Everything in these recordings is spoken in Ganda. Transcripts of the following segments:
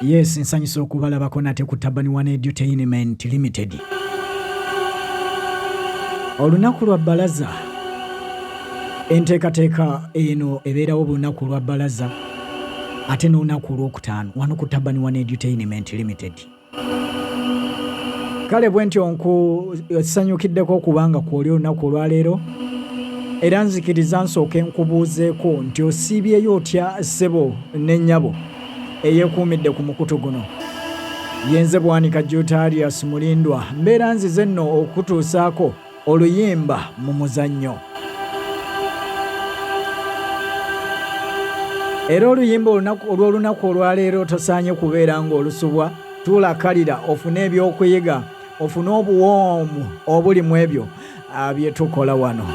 Yes, nsanyusa okubalabako nate ku Tabani One Edutainment Limited. Olunaku lwa bbalaza, enteekateeka eno ebeerawo bulunaku lwa bbalaza ate n'olunaku olwokutaano wano ku Tabani One Edutainment Limited. Kale bwe ntyo nkusanyukiddeko okubanga kwoli olunaku olwaleero era nzikiriza nsooke nkubuuzeeko nti osiibyeyo otya ssebo n'ennyabo eyeekuumidde ku mukutu guno. Yenze Bwanika Jutarius Mulindwa mbeera nzize nno okutuusaako oluyimba mu muzannyo. Era oluyimba olw'olunaku olwaleero tosaanye kubeera ng'olusubwa, tuulakalira ofune ebyokuyiga, ofune obuwoomu obuli mu ebyo bye tukola wano.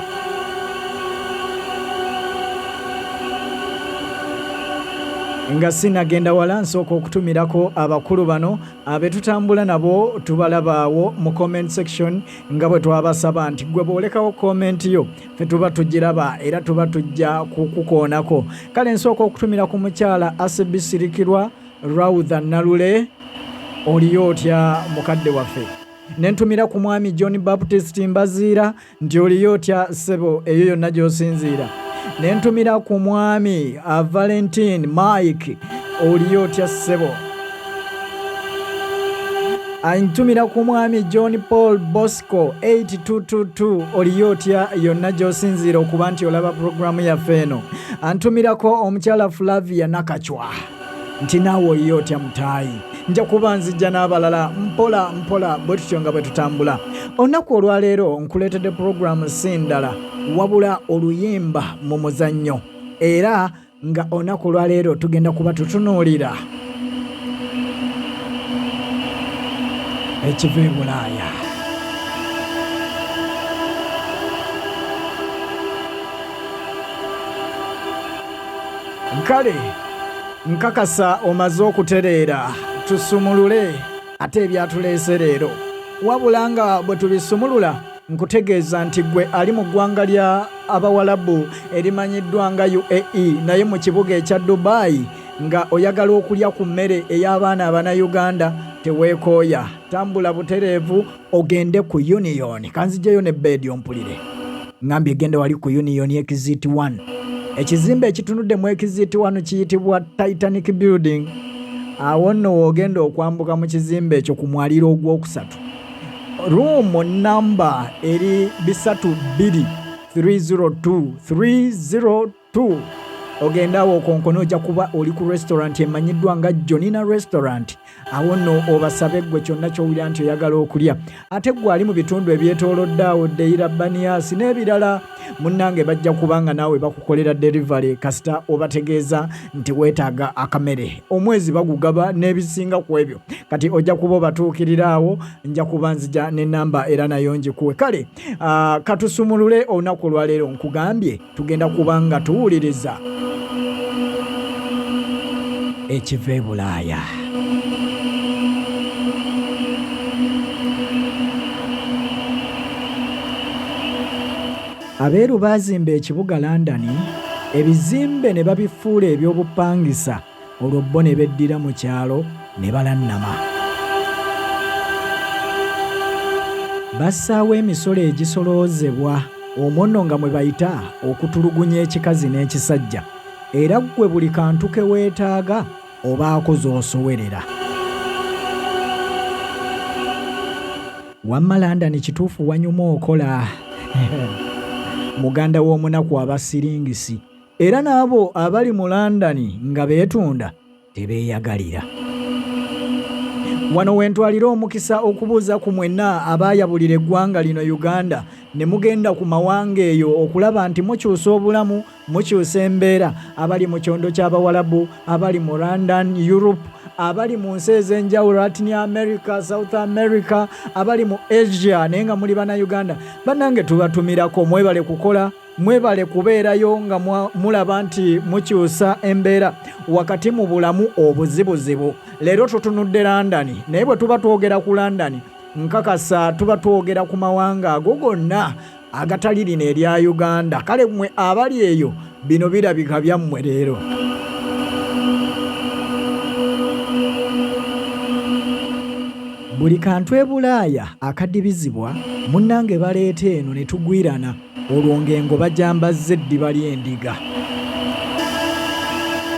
Nga sinagenda wala nsooka okutumirako abakulu bano abetutambula nabo tubalabaawo mu comment section nga bwe twabasaba nti gwe bwolekawo comment yo fe tuba tugiraba era tuba tujja kukukoonako. Kale nsooka okutumira ku mukyala Asibisirikirwa Raudha Nalule, oliyo otya mukadde waffe. Nentumira ku mwami John Baptist Mbaziira nti oliyo otya ssebo eyo yonna gy'osinziira. Nentumira ku mwami Valentine Mike, oliyo otya ssebo. Antumira ku mwami John Paul Bosco 8222, oliyo otya yonna gy'osinziira okuba nti olaba programu yaffe eno. Antumirako omukyala Flavia Nakachwa nti naawe oliyo otya mutaayi. Nja kuba nzijja n'abalala mpola mpola bwe tutyo nga bwe tutambula. Olunaku olwaleero nkuleetedde programu si ndala wabula oluyimba mu muzannyo, era nga olunaku olwaleero tugenda kuba tutunuulira ekiva e Bulaaya. Nkale nkakasa omaze okutereera tusumulule ate ebyatuleese leero, wabula nga bwe tubisumulula nkutegeeza nti gwe ali mu ggwanga lya Abawalabu erimanyiddwa nga UAE naye mu kibuga ekya Dubai nga oyagala okulya ku mmere ey'abaana Abanayuganda teweekooya, tambula butereevu ogende ku Union. Kanzijeyo ne bedi ompulire ngambye gende wali ku Union Exit 1. Ekizimbe ekitunudde mu Exit 1 kiyitibwa Titanic Building. Awo nno wogenda okwambuka mu kizimbe ekyo ku mwaliro ogwokusatu. Room number eri 302 ogenda awo konkono ojja kuba oli ku restaurant emanyiddwa nga Jonina Restaurant. Awo nno obasabe gwe kyonna ky'owulira nti oyagala okulya. Ate gwe ali mu bitundu ebyetoolodde awo Deira Banias n'ebirala, munnange bajja kubanga naawe bakukolera delivery kasita obategeeza nti weetaaga akamere. Omwezi bagugaba n'ebisinga ku ebyo. Kati ojja kuba obatuukirira awo, nja kuba nzija n'ennamba era nayo ngikuwe. Kale katusumulule olunaku olwaleero nkugambye tugenda kubanga tuwuliriza ekiva e Bulaaya. Abeeru baazimba ekibuga London, ebizimbe ne babifuula eby'obupangisa, olwo bo ne beddira mu kyalo ne balannama. Bassaawo emisolo egisoloozebwa, omwo nno nga mwe bayita okutulugunya ekikazi n'ekisajja, era ggwe buli kantu ke weetaaga obaako z'osowerera. Wamma London kituufu wanyuma okola muganda w'omunaku abasiringisi, era n'abo abali mu London nga beetunda tebeeyagalira. Wano wentwalira omukisa okubuuza ku mwenna abaayabulira eggwanga lino Uganda ne mugenda ku mawanga eyo okulaba nti mukyusa obulamu, mukyusa embeera, abali mu kyondo ky'Abawalabu, abali mu London, Europe, abali mu nsi ez'enjawulo, Latin America, South America, abali mu Asia naye nga muli Bannayuganda. Bannange tubatumirako, mwebale kukola, mwebale kubeerayo nga mulaba nti mukyusa embeera wakati mu bulamu obuzibuzibu. Leero tutunudde London, naye bwe tuba twogera ku London nkakasa tuba twogera ku mawanga ago gonna agatali lino erya Uganda. Kale mmwe abali eyo bino birabika byammwe leero. buli kantu e Bulaaya akadibizibwa munnange baleeta eno ne tugwirana olwo ng'engo bajambazza eddiba ly'endiga.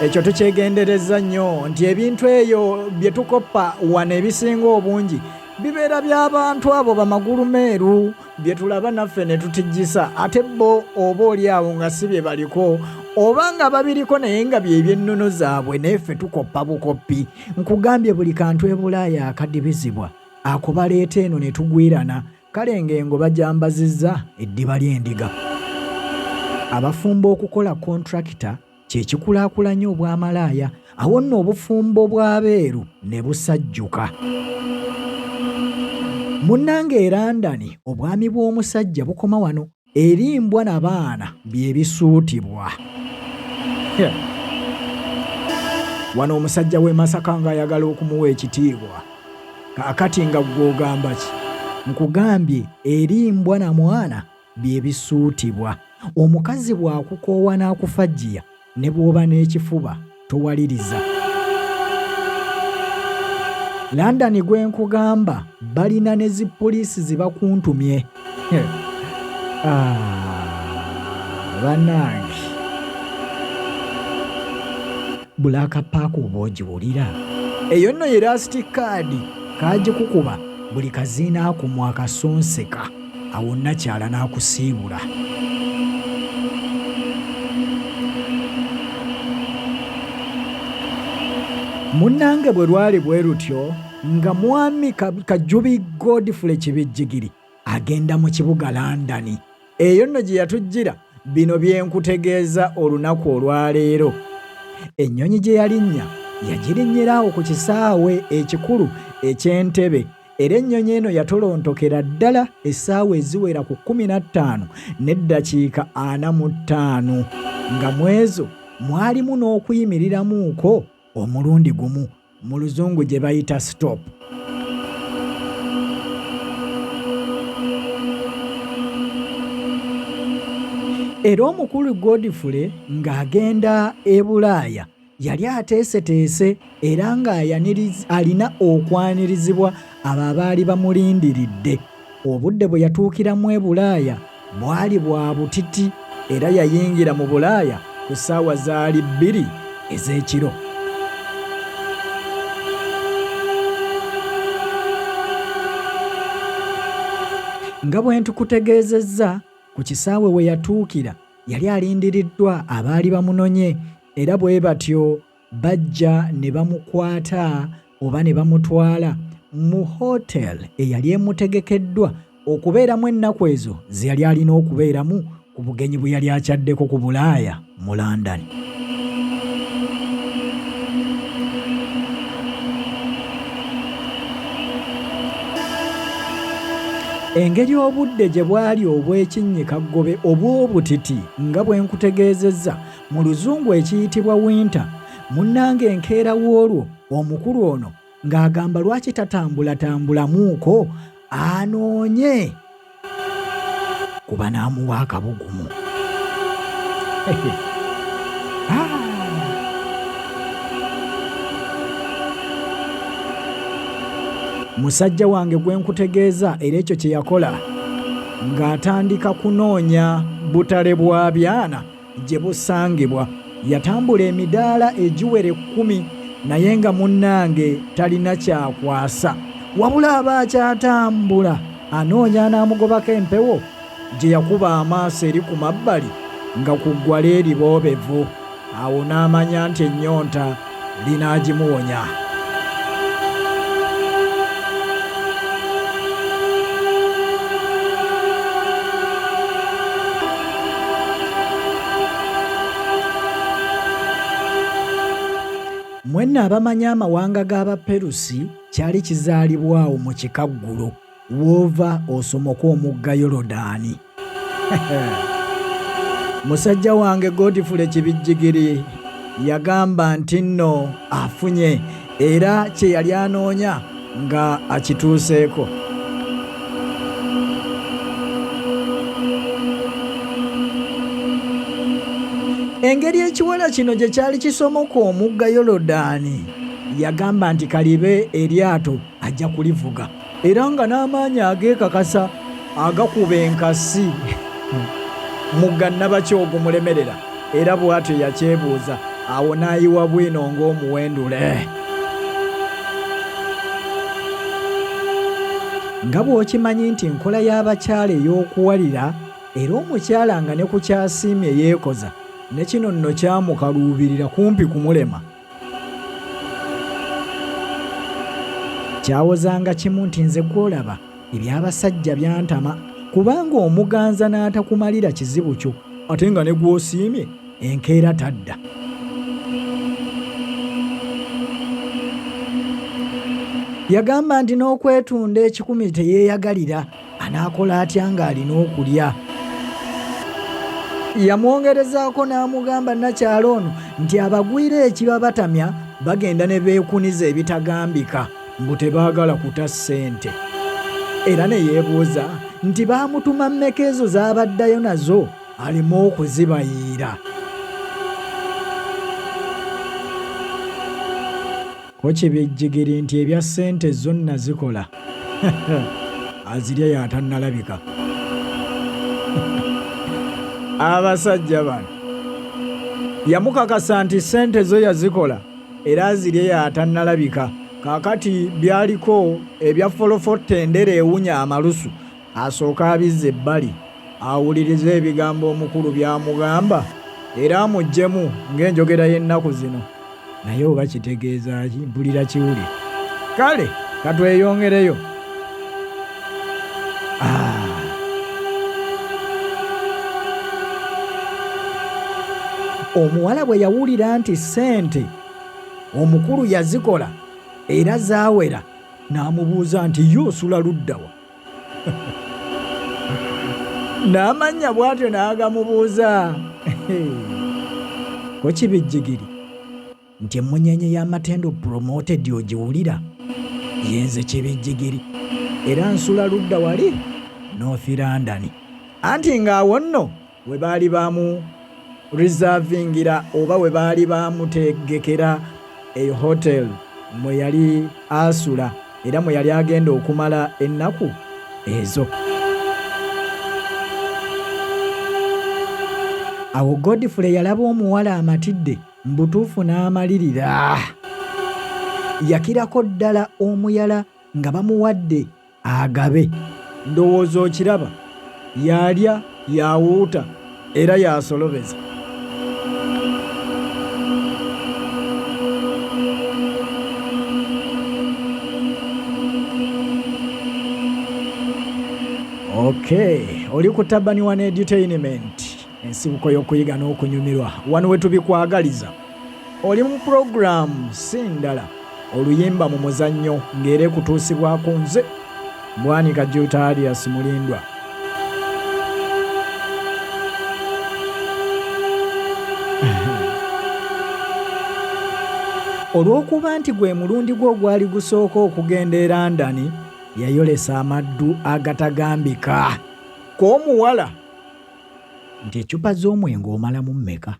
Ekyo tukyegendereza nnyo nti ebintu eyo bye tukoppa wano ebisinga obungi bibeera by'abantu abo bamagulu meeru bye tulaba naffe ne tutijjisa ate bo oba oli awo nga si bye baliko oba nga babiriko naye nga by'ebyennono zaabwe neffe tukoppa bukoppi. Nkugambye buli kantu e Bulaaya akadibizibwa ako baleeta eno ne tugwirana kale ng'engo bajambazizza eddiba ly'endiga. Abafumbo okukola kontrakita kye kikulaakulanya obwamalaaya awo nno obufumbo bw'abeeru ne busajjuka. Munnange e London obwami bw'omusajja bukoma wano erimbwa n'abaana bye bisuutibwa. Wano omusajja w'e Masaka ng'ayagala okumuwa ekitiibwa kaakati nga ggwe ogamba ki? Nkugambye erimbwa na mwana bye bisuutibwa. Omukazi bw'akukoowa n'akufajjiya ne bw'oba n'ekifuba towaliriza. London gwe nkugamba balina ne zipoliisi zibakuntumye. Bannange Black Park oba ogiwulira? Eyo nno ye lasiti kaadi kaagikukuba buli kaziina akumwa akasonseka awo nnakyala n'akusiibula. Munnange bwe lwali bwe lutyo nga mwami Kajjubi Godfrey Kibijjigiri agenda mu kibuga London. Eyo nno gye yatujjira bino bye nkutegeeza olunaku olwaleero. Ennyonyi gye yalinnya yagirinnyirawo ku kisaawe ekikulu eky'Entebbe era ennyonyi eno yatolontokera ddala essaawa eziwera ku 15 n'eddakiika 45 nga mu ezo mwalimu n'okuyimiriramuuko omulundi gumu mu luzungu gye bayita stop. Era omukulu Godfrey ng'agenda e Bulaaya yali ateeseteese era ng'alina okwanirizibwa abo abaali bamulindiridde. Obudde bwe yatuukiramu e Bulaaya bwali bwa butiti era yayingira mu Bulaaya ku ssaawa zaali 2 ez'ekiro. Nga bwe ntukutegeezezza ku kisaawe we yatuukira yali alindiriddwa abaali bamunonye era bwe batyo bajja ne bamukwata oba ne bamutwala mu hotel eyali emutegekeddwa okubeeramu ennaku ezo ze yali alina okubeeramu ku bugenyi bwe yali akyaddeko ku Bulaaya mu London. Engeri obudde gye bwali obw'ekinnyikaggobe obw'obutiti nga bwe nkutegeezezza mu luzungu ekiyitibwa winter. Munnange enkeera w'olwo omukulu ono ng'agamba lwaki tatambulamuuko anoonye kuba n'amuwa akabugumu. Musajja wange gwe nkutegeeza era ekyo kye yakola ng'atandika kunoonya butale bwa byana gye busangibwa. Yatambula emidaala egiwere 10 naye nga munnange talina kyakwasa wabula aba akyatambula anoonya n'amugobako empewo gye yakuba amaaso eri ku mabbali nga ku ggwala eriboobevu. Awo n'amanya nti ennyonta linaagimuwonya. Mwenna abamanyi amawanga g'Abaperusi kyali kizaalibwawo mu kikaggulo w'ova osomoka omugga Yorodaani. Musajja wange Godfrey Kibijjigiri yagamba nti nno afunye era kye yali anoonya nga akituuseeko. Engeri ekiwala kino gye kyali kisomoka omugga Yorodaani yagamba nti kalibe eryato ajja kulivuga era nga n'amaanyi ageekakasa agakuba enkasi mugannabaki ogumulemerera era bw'atyo yakyebuuza awo n'ayiwa bwino ng'omuwendule. Nga bw'okimanyi nti nkola y'abakyala ey'okuwalira era omukyala nga ne ku kyasiimye yeekoza ne kino nno kyamukaluubirira kumpi kumulema. Kyawozanga kimu nti nze gw'olaba eby'abasajja byantama kubanga omuganza n'atakumalira kizibu kyo ate nga ne gw'osiimye enkeera tadda. Yagamba nti n'okwetunda ekikumi teyeeyagalira anaakola atya ng'alina okulya. Yamwongerezaako n'amugamba nakyalo ono nti abagwira ekiba batamya bagenda ne beekuniza ebitagambika mbu tebaagala kuta ssente. Era ne yeebuuza nti baamutuma mmeka ezo z'abaddayo nazo alimu okuzibayiira. Ko kibijjigiri nti ebya ssente zonna zikola azirya y'atannalabika. Abasajja bano yamukakasa nti ssente zo yazikola era azirya y'atannalabika. Kaakati byaliko ebya folofotte endere ewunya amalusu asooka abizza ebbali awuliriza ebigambo omukulu by'amugamba era amuggyemu ng'enjogera y'ennaku zino. Naye oba kitegeeza ki? Mpulira kiwuli. Kale katweyongereyo. Omuwala bwe yawulira nti ssente omukulu yazikola era zaawera n'amubuuza nti ye osula luddawa? N'amannya bw'atyo n'agamubuuza. Ko kibijjigiri nti emmunyenye y'amatendo promoted ogiwulira yenze kibijjigiri era nsula ludda wali North London. Anti ng'awo nno we baali bamu reservingira oba we baali bamutegekera e hotel mwe yali asula era mwe yali agenda okumala ennaku ezo. Awo Godfrey yalaba omuwala amatidde mbutuufu n'amalirira. Yakirako ddala omuyala nga bamuwadde agabe. Ndowooza okiraba yalya yawuuta era yasolobeza. Okay, oli ku Tabani One Edutainment, ensibuko y'okuyiga n'okunyumirwa wano we tubikwagaliza. Oli mu program sindala oluyimba mu muzannyo ng'era ekutuusibwako nze Bwanika Juta Alias Mulindwa. Olw'okuba nti gwe mulundi gwe ogwali gusooka okugenda e London yayolesa amaddu agatagambika k'omuwala nti eccupa z'omwenge omalamu mmeka.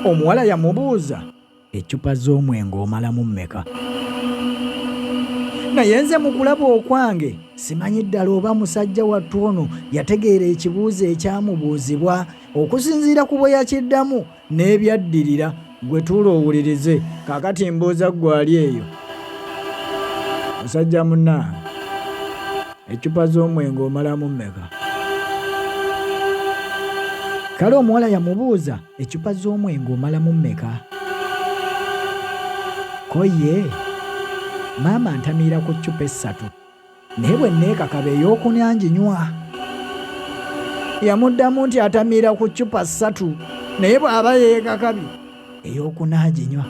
Omuwala yamubuuza eccupa z'omwenge omalamu mmeka. Naye nze mu kulaba okwange simanyi ddala oba musajja wattu ono yategeera ekibuuzo ekyamubuuzibwa okusinziira ku bwe yakiddamu n'ebyaddirira. Gwe tuula owulirize kaakati mbuuza gwali eyo. Musajja munna eccupa z'omwenge omalamu mmeka? Kale omuwala yamubuuza eccupa z'omwenge omalamu mmeka? Ko ye maama ntamiira ku ccupa 3 naye bwe neekakaba ey'okuna nginywa. Yamuddamu nti atamiira ku ccupa 3 naye bw'aba yeekakabye ey'okuna aginywa.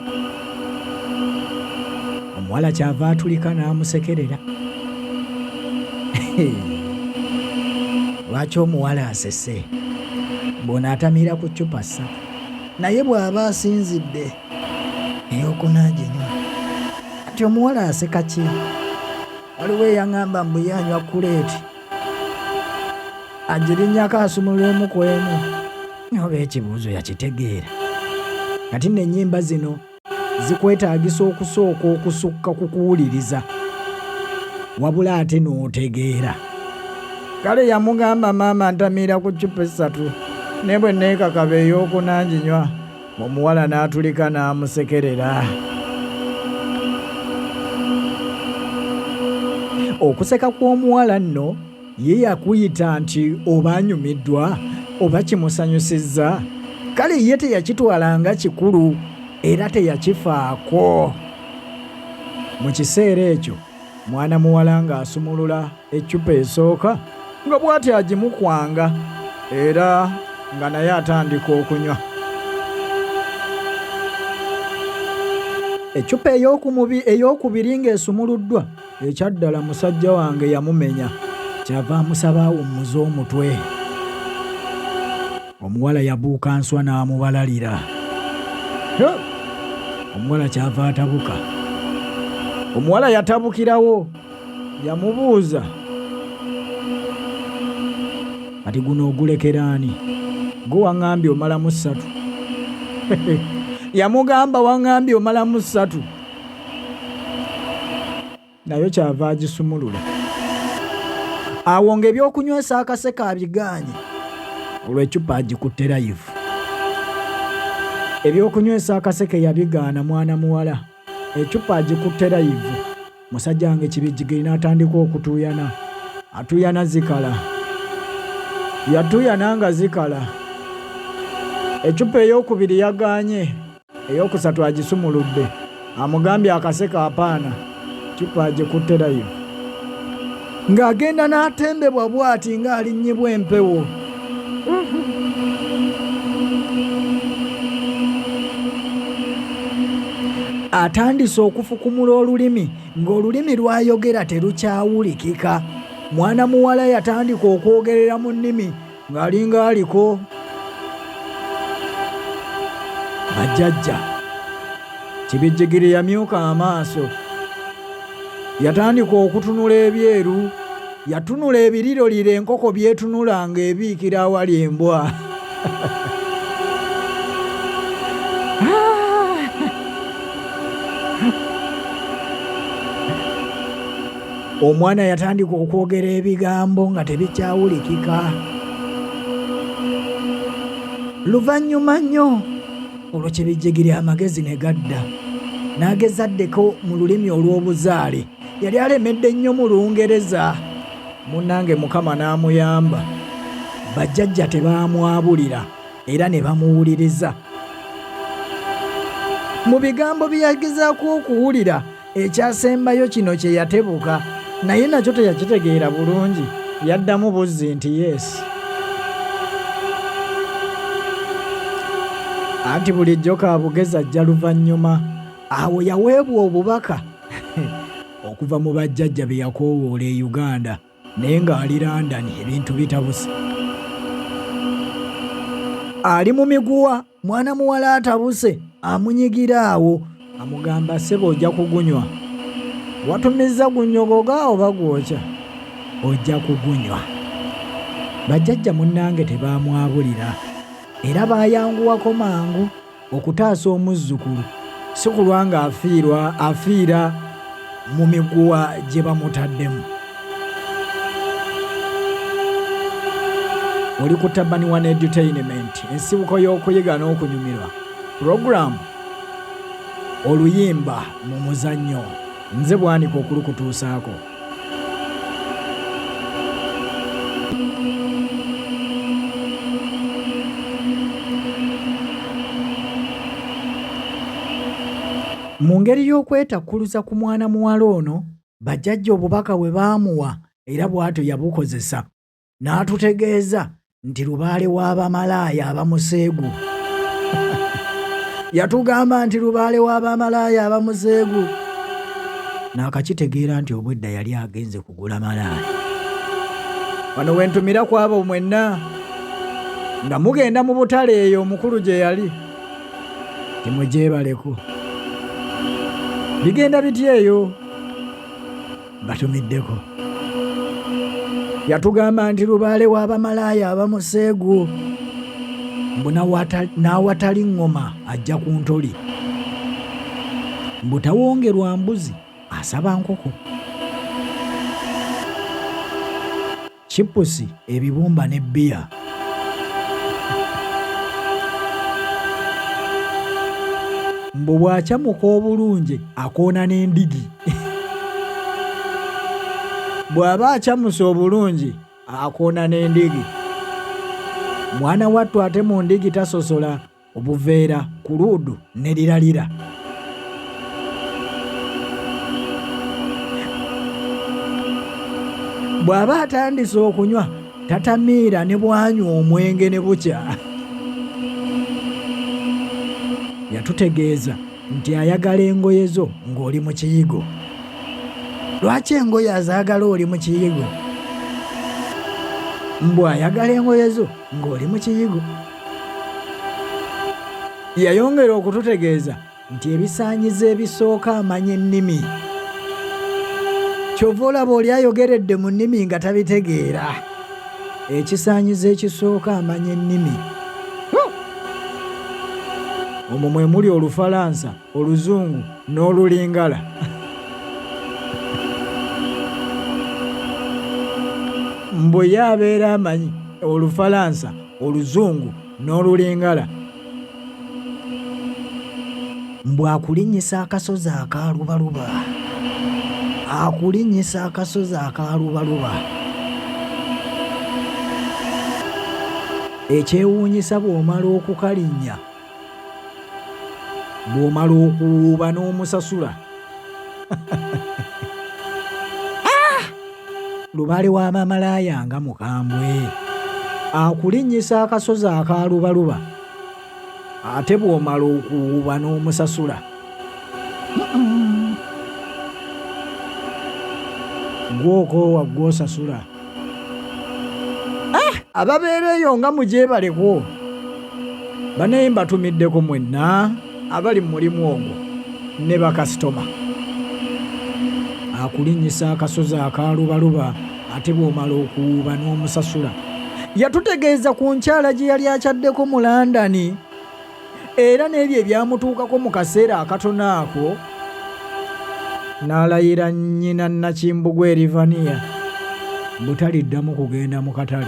Omuwala kyava atulika n'amusekerera. Lwaki omuwala asese? Mbona atamiira ku ccupa 3 naye bw'aba asinzidde ey'okuna aginywa. Ati omuwala aseka ki? Waliwo eyaŋŋamba mbu yanywa kuleeti agirinnyako asumulwemu ku emu. Oba ekibuuzo yakitegeera. Kati n'ennyimba zino zikwetaagisa okusooka okusukka kukuwuliriza wabula ate n'otegeera. Kale yamugamba maama ntamiira ku ccupa 3 ne bwe neekakaba ey'okunanginywa omuwala n'atulika n'amusekerera. Okuseka kw'omuwala nno ye yakuyita nti oba anyumiddwa oba kimusanyusizza. Kale ye teyakitwalanga kikulu era teyakifaako. Mu kiseera ekyo mwana muwala ng'asumulula eccupa esooka nga bw'ati agimukwanga era nga naye atandika okunywa. Eccupa ey'okubiri ng'esumuluddwa, ekyaddala musajja wange yamumenya, kyava amusaba awummuze omutwe. Omuwala yabuuka nswa n'amubalalira. Omuwala kyava atabuka. Omuwala yatabukirawo, yamubuuza, ati guno ogulekera ani? Gwe waŋŋambye omalamu 3. Yamugamba waŋŋambye omalamu 3. Nayo kyava agisumulula. Awo ng'ebyokunywesa akaseke abigaanye, olw'eccupa agikutte live. Ebyokunywesa akaseke yabigaana mwana muwala, eccupa agikutte live. Musajja wange kibijjigiri n'atandika okutuuyana. Atuuyana zikala. Yatuuyana nga zikala. Eccupa ey'okubiri yagaanye, ey'okusatu agisumuludde. Amugambye akaseke apaana, eccupa agikutte live. Ng'agenda n'atembebwa bw'ati ng'alinnyibwa empewo. Atandise okufukumula olulimi, ng'olulimi lwayogera terukyawulikika. Mwana muwala yatandika okwogerera mu nnimi ng'alinga aliko. Bajjajja kibijjigiri yamyuka amaaso, yatandika okutunula ebyeru, yatunula ebirirolire enkoko byetunula ng'ebiikira awali embwa. Omwana yatandika okwogera ebigambo nga tebikyawulikika. Luvannyuma nnyo olwo kibijjigiri amagezi ne gadda, n'agezaddeko mu lulimi olw'obuzaale. Yali alemedde nnyo mu Lungereza. Munnange Mukama n'amuyamba. Bajjajja tebaamwabulira era ne bamuwuliriza. Mu bigambo bye yagezaako okuwulira, ekyasembayo kino kye yatebuka, naye nakyo teyakitegeera bulungi. Yaddamu buzzi nti yes. Anti bulijjo kaabugezi ajja luvannyuma. Awo yaweebwa obubaka okuva mu bajjajja be yakoowoola e Uganda, naye ng'ali London ebintu bitabuse. Ali mu miguwa, mwana muwala atabuse amunyigira awo, amugamba ssebo ojja kugunywa. Watumiza gunyogoga oba gwokya? Ojja kugunywa. Bajjajja munnange tebaamwabulira era baayanguwako mangu okutaasa omuzzukulu, si kulwa nga afiira mu miguwa gye bamutaddemu. Oli ku Tabani One Entertainment, ensibuko y'okuyiga n'okunyumirwa. Program oluyimba mu muzannyo. Nze Bwanika okulukutuusaako. Mu ngeri y'okwetakkuluza ku mwana muwala ono, bajjajja obubaka bwe baamuwa era bw'atyo yabukozesa. N'atutegeeza nti lubaale w'abamalaaya abamuseegu. Yatugamba nti lubaale w'abamalaaya abamuseegu. N'akakitegeera nti obwedda yali agenze kugula malaaya. Wano wentumira ku abo mwenna nga mugenda mu butale eyo omukulu gye yali, timugyebaleko. Bigenda bitya eyo? Batumiddeko. Yatugamba nti lubaale w'abamalaaya abamuseegu. Mbu n'awatali ŋŋoma ajja ku ntoli. butawongerwa mbuzi asaba nkoko. Chipusi, ebibumba ne bbiya. Mbu bw'akyamuka obulungi akoona n'endigi. Bw'aba akyamusa obulungi akoona n'endigi. Mwana wattu ate mu ndigi tasosola obuveera ku luudu ne liralira. Bw'aba atandise okunywa tatamiira ne bwanywa omwenge ne bukya. Yatutegeeza nti ayagala engoye zo ng'oli mu kiyigo. Lwaki engoye azaagala oli mu kiyigo? Mbu ayagala engoye zo ng'oli mu kiyigo. Yayongera okututegeeza nti ebisaanyizo ebisooka amanya ennimi. Kyova olaba oli ayogeredde mu nnimi nga tabitegeera. Ekisaanyizo ekisooka amanya ennimi. Omwo mwe muli Olufalansa, Oluzungu n'Olulingala. Mbu ye abeera amanyi Olufalansa, Oluzungu n'Olulingala. Mbu akulinnyisa akasozi akaalubaluba. Akulinnyisa akasozi akaalubaluba. Ekyewuunyisa bw'omala okukalinnya, bw'omala okuwuuba n'omusasula. Lubale wa mamalaaya nga mukambwe. Akulinnyisa akasozi akaalubaluba ate bw'omala okuwuuba n'omusasula. Gw'okoowa gw'osasula. Ababeera eyo nga mugyebaleko. Banaye mbatumiddeko mwenna abali mu mulimu ogwo ne bakasitoma. Akulinnyisa akasozi akaalubaluba ate bw'omala okuwuuba n'omusasula. Yatutegeeza ku nkyala gye yali akyaddeko mu London era n'ebyo ebyamutuukako mu kaseera akatono ako. N'alayira nnyina Nakimbugwe Erivania butaliddamu kugenda mu katale.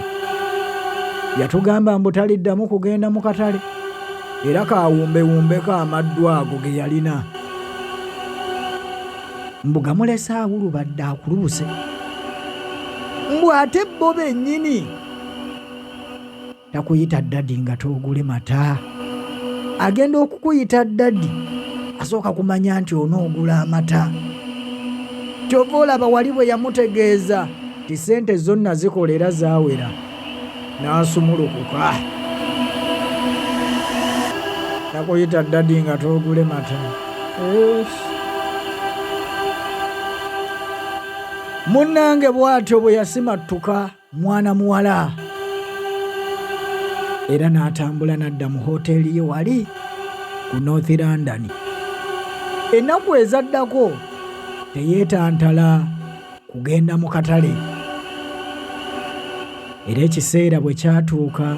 Yatugamba butaliddamu kugenda mu katale era kaawumbewumbeko amaddu ago ge yalina. Mbu gamulese awulubadde akulubuse. Mbu ate bo bennyini takuyita ddadi nga toogule mata. Agenda okukuyita ddadi asooka kumanya nti onoogula amata. Kyova olaba wali bwe yamutegeeza ti ssente zonna zikolera zaawera n'asumulukuka. Takuyita ddadi nga toogule mata. Munnange bw'atyo bwe yasimattuka mwana muwala era n'atambula n'adda mu hoteeri ye wali ku North London. Ennaku ezaddako teyeetantala kugenda mu katale era ekiseera bwe kyatuuka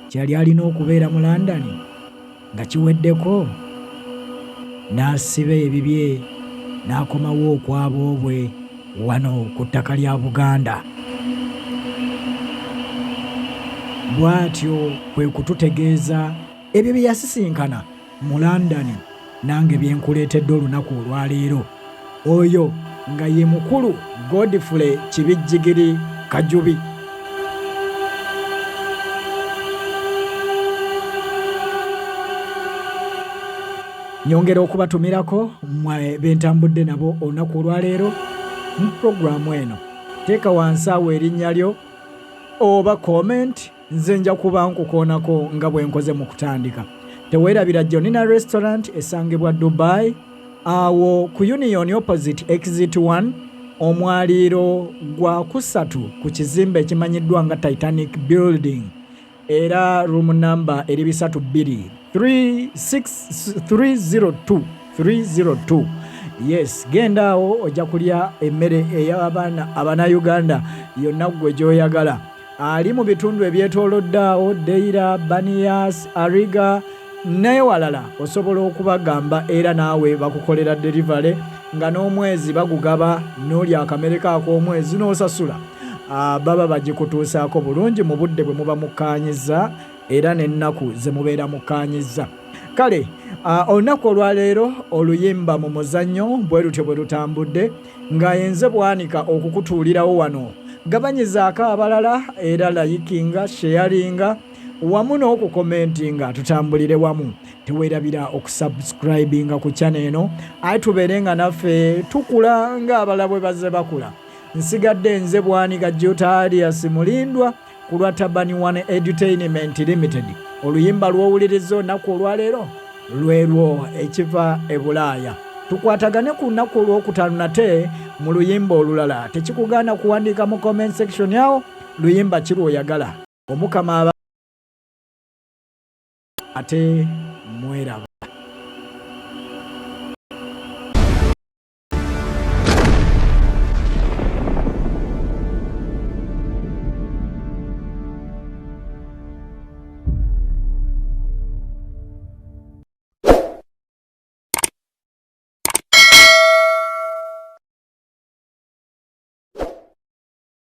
kyali alina okubeera mu London nga kiweddeko n'asiba ebibye n'akomawo okwaboobwe wano ku ttaka lya Buganda. Bw'atyo kwe kututegeeza ebyo bye yasisinkana mu London nange bye nkuleetedde olunaku olwaleero. Oyo nga ye mukulu Godfrey Kibijjigiri Kajubi. Nyongera okubatumirako mmwe bentambudde nabo olunaku olwaleero mu puroguramu eno. Teeka wansi awo erinnya lyo oba comment, nze nja kuba nkukoonako nga bwe nkoze mu kutandika. Teweerabira Jonina Restaurant esangibwa Dubai, awo ku Union opposite exit 1 omwaliiro gwa kusatu ku kizimbe ekimanyiddwa nga Titanic Building era room number eri 302. Yes, genda awo ojja kulya emmere ey'abaana Abannayuganda yonna gwe gy'oyagala. Ali mu bitundu ebyetoolodde awo Deira, Banias, Ariga naye walala osobola okubagamba era naawe bakukolera delivery nga n'omwezi bagugaba n'oli akamere k'omwezi n'osasula baba bagikutuusaako bulungi mu budde bwe muba mukkaanyiza era n'ennaku ze mubeera mukkaanyiza. Kale olunaku olwaleero oluyimba mu muzannyo bwe lutyo bwe lutambudde nga yenze bwanika okukutuulirawo wano. Gabanyizaako abalala era layikinga, sharinga wamu n'okukomentinga tutambulire wamu. Teweerabira okusubscribinga ku channel eno aye tubeere nga naffe tukula ng'abala bwe bazze bakula. Nsigadde nze bwanika Jutalius Mulindwa ku lwa Tabani One Edutainment Limited. Oluyimba lw'owuliriza olunaku olwaleero lwerwo ekiva e Bulaaya. Tukwatagane ku lunaku olwokutaano nate mu luyimba olulala. Tekikugaana kuwandiika mu comment section yawo luyimba ki lw'oyagala. Omukama aba ate mweraba.